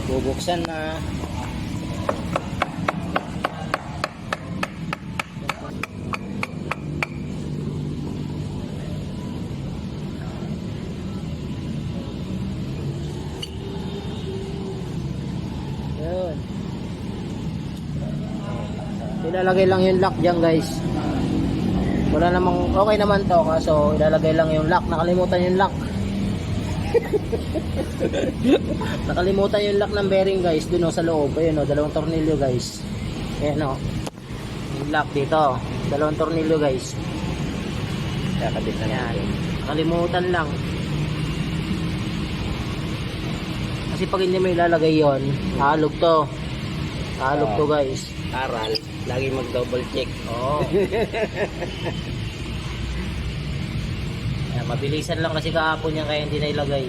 Bubuksan na. Yun. Ilalagay lang yung lock dyan guys. Wala namang, okay naman to, kaso ilalagay lang yung lock. Nakalimutan yung lock. Nakalimutan yung lock ng bearing guys. Dun sa loob, ayun o, dalawang tornilyo guys. Ayan o, yung lock dito, dalawang tornilyo guys. Kakabit na natin. Nakalimutan lang. Kasi pag hindi mo ilalagay yon, halog to. Halog to guys. Aral, lagi mag-double check. Oo. Mabilisan lang kasi kahapon yan kaya hindi na ilagay.